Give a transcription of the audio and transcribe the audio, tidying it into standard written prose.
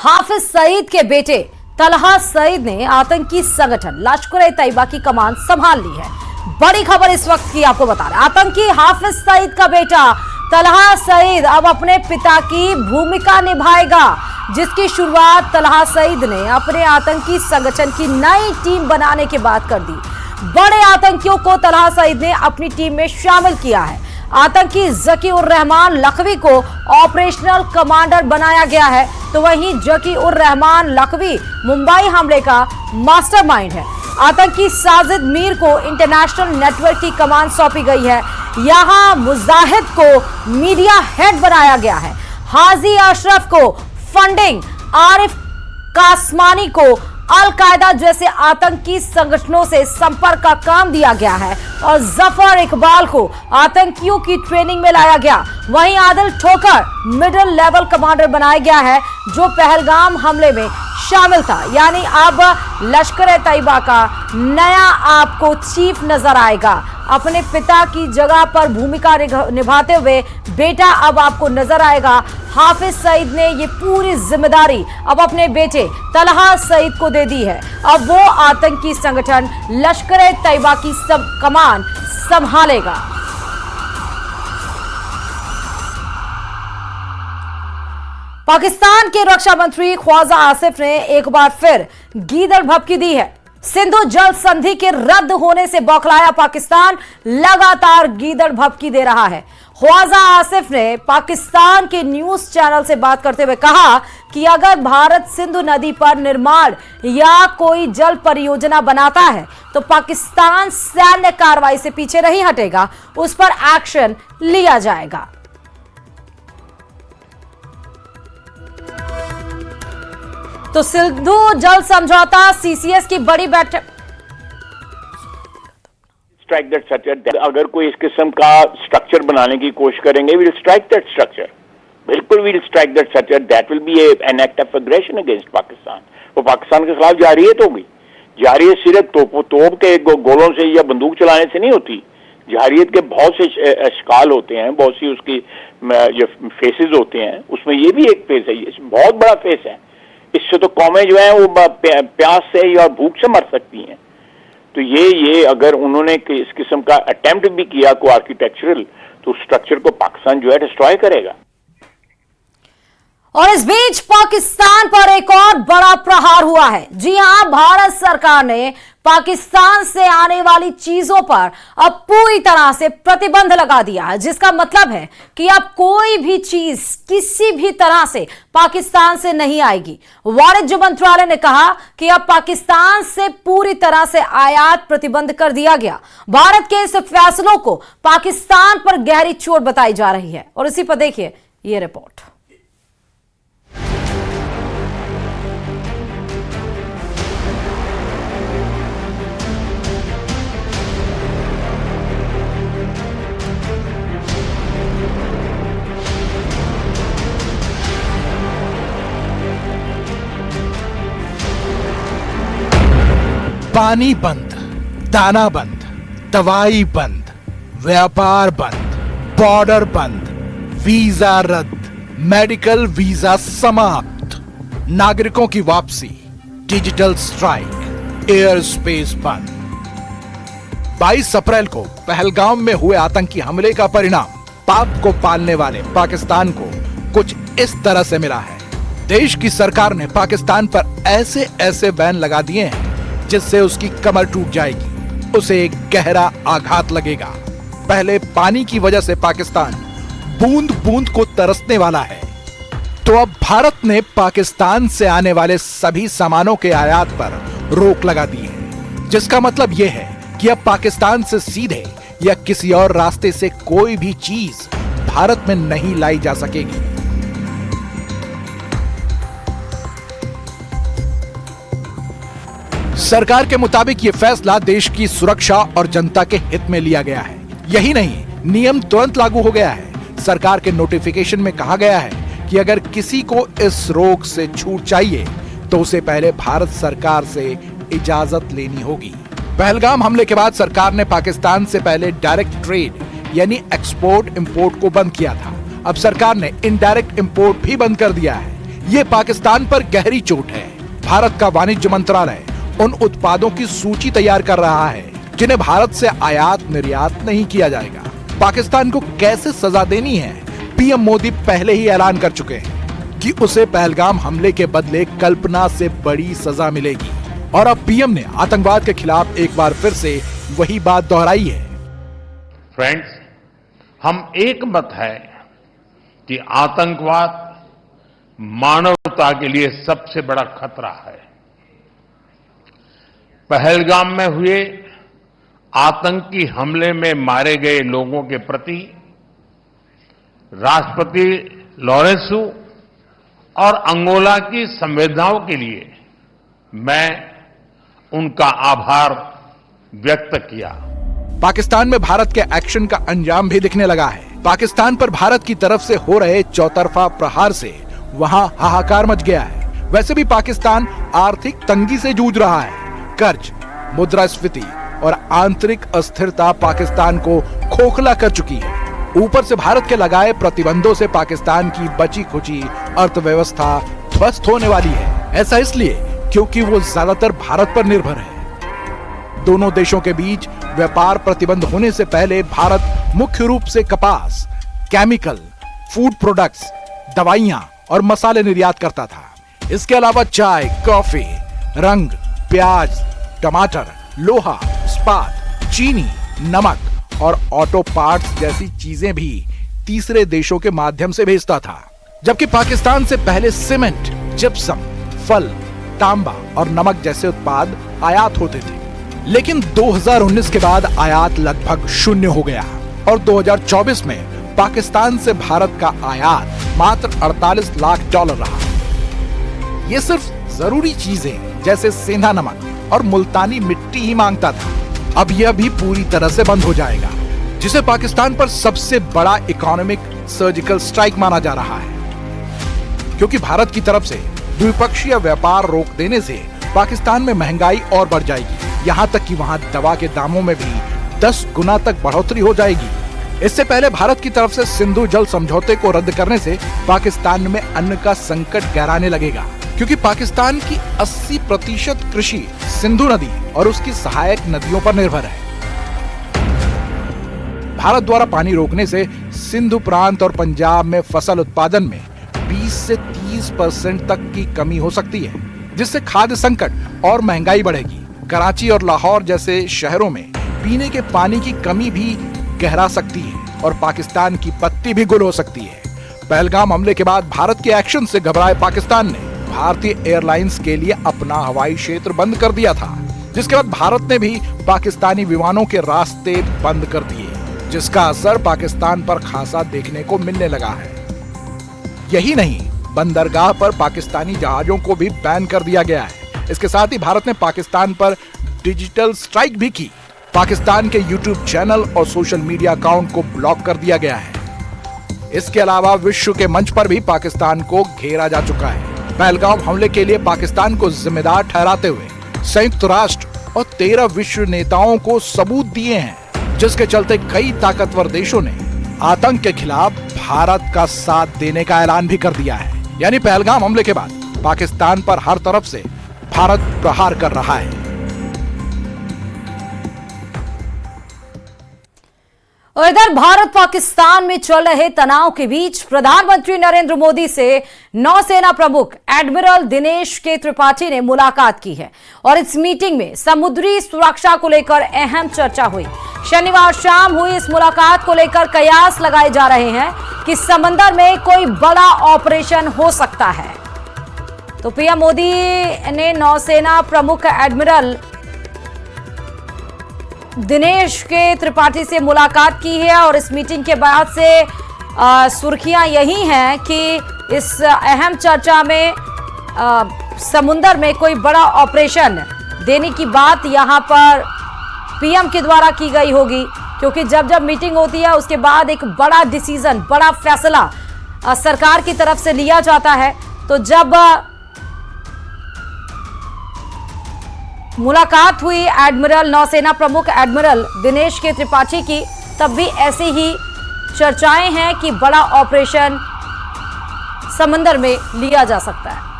हाफिज सईद के बेटे तलहा सईद ने आतंकी संगठन लश्कर-ए-तैयबा की कमान संभाल ली है। बड़ी खबर इस वक्त की आपको बता रहे हैं। आतंकी हाफिज सईद का बेटा तलहा सईद अब अपने पिता की भूमिका निभाएगा, जिसकी शुरुआत तलहा सईद ने अपने आतंकी संगठन की नई टीम बनाने के बाद कर दी। बड़े आतंकियों को तलहा सईद ने अपनी टीम में शामिल किया है। आतंकी जकी-उर-रहमान लखवी को ऑपरेशनल कमांडर बनाया गया है, तो वहीं जकी-उर-रहमान लखवी मुंबई हमले का मास्टरमाइंड है। आतंकी साजिद मीर को इंटरनेशनल नेटवर्क की कमान सौंपी गई है। यहां मुजाहिद को मीडिया हेड बनाया गया है। हाजी अशरफ को फंडिंग, आरिफ कासमानी को अल-कायदा जैसे आतंकी संगठनों से संपर्क का काम दिया गया है और जफर इकबाल को आतंकियों की ट्रेनिंग में लाया गया। वहीं आदिल ठोकर मिडिल लेवल कमांडर बनाया गया है, जो पहलगाम हमले में शामिल था। यानी अब लश्कर-ए-तैयबा का नया आपको चीफ नजर आएगा। अपने पिता की जगह पर भूमिका निभाते हुए बेटा अब आपको नजर आएगा। हाफिज सईद ने ये पूरी जिम्मेदारी अब अपने बेटे तलहा सईद को दे दी है। अब वो आतंकी संगठन लश्कर-ए-तैयबा की कमान संभालेगा। पाकिस्तान के रक्षा मंत्री ख्वाजा आसिफ ने एक बार फिर गीदड़ भभकी दी है। सिंधु जल संधि के रद्द होने से बौखलाया पाकिस्तान लगातार गीदड़ भभकी दे रहा है। ख्वाजा आसिफ ने पाकिस्तान के न्यूज चैनल से बात करते हुए कहा कि अगर भारत सिंधु नदी पर निर्माण या कोई जल परियोजना बनाता है तो पाकिस्तान सैन्य कार्रवाई से पीछे नहीं हटेगा, उस पर एक्शन लिया जाएगा। तो सिंधु जल समझौता सीसीएस की बड़ी बैठक। Strike that structure. अगर कोई इस किस्म का स्ट्रक्चर बनाने की कोशिश करेंगे, विल स्ट्राइक दैट स्ट्रक्चर। बिल्कुल will strike that structure. That will be an act of aggression against Pakistan. वो पाकिस्तान के खिलाफ जारियत होगी। जारियत सिर्फ तोप के गोलों से या बंदूक चलाने से नहीं होती। जारियत के बहुत से अशकाल होते हैं, बहुत सी उसकी जो फेसेस होते हैं, उसमें ये भी एक फेस है। ये बहुत बड़ा फेस है। इससे तो कौमें जो है वो प्यास से या भूख से मर सकती हैं। तो ये अगर उन्होंने इस किस्म का अटेम्प्ट भी किया को आर्किटेक्चरल, तो स्ट्रक्चर को पाकिस्तान जो है डिस्ट्रॉय करेगा। और इस बीच पाकिस्तान पर एक और बड़ा प्रहार हुआ है। जी हां, भारत सरकार ने पाकिस्तान से आने वाली चीजों पर अब पूरी तरह से प्रतिबंध लगा दिया है, जिसका मतलब है कि अब कोई भी चीज किसी भी तरह से पाकिस्तान से नहीं आएगी। वाणिज्य मंत्रालय ने कहा कि अब पाकिस्तान से पूरी तरह से आयात प्रतिबंध कर दिया गया। भारत के इस फैसलों को पाकिस्तान पर गहरी चोट बताई जा रही है और इसी पर देखिए ये रिपोर्ट। पानी बंद, दाना बंद, दवाई बंद, व्यापार बंद, बॉर्डर बंद, वीजा रद्द, मेडिकल वीजा समाप्त, नागरिकों की वापसी, डिजिटल स्ट्राइक, एयर स्पेस बंद। 22 अप्रैल को पहलगाम में हुए आतंकी हमले का परिणाम पाप को पालने वाले पाकिस्तान को कुछ इस तरह से मिला है। देश की सरकार ने पाकिस्तान पर ऐसे ऐसे बैन लगा दिए हैं जिससे उसकी कमर टूट जाएगी, उसे एक गहरा आघात लगेगा। पहले पानी की वजह से पाकिस्तान बूंद बूंद को तरसने वाला है, तो अब भारत ने पाकिस्तान से आने वाले सभी सामानों के आयात पर रोक लगा दी है, जिसका मतलब यह है कि अब पाकिस्तान से सीधे या किसी और रास्ते से कोई भी चीज भारत में नहीं लाई जा सकेगी। सरकार के मुताबिक ये फैसला देश की सुरक्षा और जनता के हित में लिया गया है। यही नहीं, नियम तुरंत लागू हो गया है। सरकार के नोटिफिकेशन में कहा गया है कि अगर किसी को इस रोक से छूट चाहिए तो उसे पहले भारत सरकार से इजाजत लेनी होगी। पहलगाम हमले के बाद सरकार ने पाकिस्तान से पहले डायरेक्ट ट्रेड यानी एक्सपोर्ट इंपोर्ट को बंद किया था। अब सरकार ने इनडायरेक्ट इंपोर्ट भी बंद कर दिया है, ये पाकिस्तान पर गहरी चोट है। भारत का वाणिज्य मंत्रालय उन उत्पादों की सूची तैयार कर रहा है जिन्हें भारत से आयात निर्यात नहीं किया जाएगा। पाकिस्तान को कैसे सजा देनी है, पीएम मोदी पहले ही ऐलान कर चुके हैं कि उसे पहलगाम हमले के बदले कल्पना से बड़ी सजा मिलेगी। और अब पीएम ने आतंकवाद के खिलाफ एक बार फिर से वही बात दोहराई है। फ्रेंड्स, हम एक मत है कि आतंकवाद मानवता के लिए सबसे बड़ा खतरा है। पहलगाम में हुए आतंकी हमले में मारे गए लोगों के प्रति राष्ट्रपति लॉरेंसो और अंगोला की संवेदनाओं के लिए मैं उनका आभार व्यक्त किया। पाकिस्तान में भारत के एक्शन का अंजाम भी दिखने लगा है। पाकिस्तान पर भारत की तरफ से हो रहे चौतरफा प्रहार से वहां हाहाकार मच गया है। वैसे भी पाकिस्तान आर्थिक तंगी से जूझ रहा है। कर्ज, मुद्रास्फीति और आंतरिक अस्थिरता पाकिस्तान को खोखला कर चुकी है। ऊपर से भारत के लगाए प्रतिबंधों से पाकिस्तान की बची खुची अर्थव्यवस्था ध्वस्त होने वाली है। ऐसा इसलिए क्योंकि वो ज्यादातर भारत पर निर्भर है। दोनों देशों के बीच व्यापार प्रतिबंध होने से पहले भारत मुख्य रूप से कपास, केमिकल, फूड प्रोडक्ट्स, दवाइयां और मसाले निर्यात करता था। इसके अलावा चाय, कॉफी, रंग, प्याज, टमाटर, लोहा, इस्पात, चीनी, नमक और ऑटो पार्ट्स जैसी चीजें भी तीसरे देशों के माध्यम से भेजता था। जबकि पाकिस्तान से पहले सीमेंट, जिप्सम, फल, तांबा और नमक जैसे उत्पाद आयात होते थे। लेकिन 2019 के बाद आयात लगभग शून्य हो गया और 2024 में पाकिस्तान से भारत का आयात मात्र $48 लाख रहा। ये सिर्फ जरूरी चीजें जैसे सेंधा नमक और मुल्तानी मिट्टी ही मांगता था। अब यह भी पूरी तरह से बंद हो जाएगा, जिसे पाकिस्तान पर सबसे बड़ा इकोनॉमिक सर्जिकल स्ट्राइक माना जा रहा है। क्योंकि भारत की तरफ से द्विपक्षीय व्यापार रोक देने से पाकिस्तान में महंगाई और बढ़ जाएगी। यहाँ तक कि वहाँ दवा के दामों में भी 10 गुना तक बढ़ोतरी हो जाएगी। इससे पहले भारत की तरफ से सिंधु जल समझौते को रद्द करने से पाकिस्तान में अन्न का संकट गहराने लगेगा, क्योंकि पाकिस्तान की 80% कृषि सिंधु नदी और उसकी सहायक नदियों पर निर्भर है। भारत द्वारा पानी रोकने से सिंधु प्रांत और पंजाब में फसल उत्पादन में 20 से 30% तक की कमी हो सकती है, जिससे खाद्य संकट और महंगाई बढ़ेगी। कराची और लाहौर जैसे शहरों में पीने के पानी की कमी भी गहरा सकती है और पाकिस्तान की पत्ती भी गुल हो सकती है। पहलगाम हमले के बाद भारत के एक्शन से घबराए पाकिस्तान ने भारतीय एयरलाइंस के लिए अपना हवाई क्षेत्र बंद कर दिया था, जिसके बाद भारत ने भी पाकिस्तानी विमानों के रास्ते बंद कर दिए, जिसका असर पाकिस्तान पर खासा देखने को मिलने लगा है। यही नहीं, बंदरगाह पर पाकिस्तानी जहाजों को भी बैन कर दिया गया है। इसके साथ ही भारत ने पाकिस्तान पर डिजिटल स्ट्राइक भी की। पाकिस्तान के यूट्यूब चैनल और सोशल मीडिया अकाउंट को ब्लॉक कर दिया गया है। इसके अलावा विश्व के मंच पर भी पाकिस्तान को घेरा जा चुका है। पहलगाम हमले के लिए पाकिस्तान को जिम्मेदार ठहराते हुए संयुक्त राष्ट्र और 13 विश्व नेताओं को सबूत दिए हैं, जिसके चलते कई ताकतवर देशों ने आतंक के खिलाफ भारत का साथ देने का ऐलान भी कर दिया है। यानी पहलगाम हमले के बाद पाकिस्तान पर हर तरफ से भारत प्रहार कर रहा है। और इधर भारत पाकिस्तान में चल रहे तनाव के बीच प्रधानमंत्री नरेंद्र मोदी से नौसेना प्रमुख एडमिरल दिनेश के त्रिपाठी ने मुलाकात की है और इस मीटिंग में समुद्री सुरक्षा को लेकर अहम चर्चा हुई। शनिवार शाम हुई इस मुलाकात को लेकर कयास लगाए जा रहे हैं कि समंदर में कोई बड़ा ऑपरेशन हो सकता है। तो पीएम मोदी ने नौसेना प्रमुख एडमिरल दिनेश के त्रिपाठी से मुलाकात की है और इस मीटिंग के बाद से सुर्खियां यही हैं कि इस अहम चर्चा में समुंदर में कोई बड़ा ऑपरेशन देने की बात यहां पर पीएम के द्वारा की गई होगी, क्योंकि जब जब मीटिंग होती है उसके बाद एक बड़ा डिसीजन, बड़ा फैसला सरकार की तरफ से लिया जाता है। तो जब मुलाकात हुई एडमिरल नौसेना प्रमुख एडमिरल दिनेश के त्रिपाठी की, तब भी ऐसी ही चर्चाएं हैं कि बड़ा ऑपरेशन समंदर में लिया जा सकता है।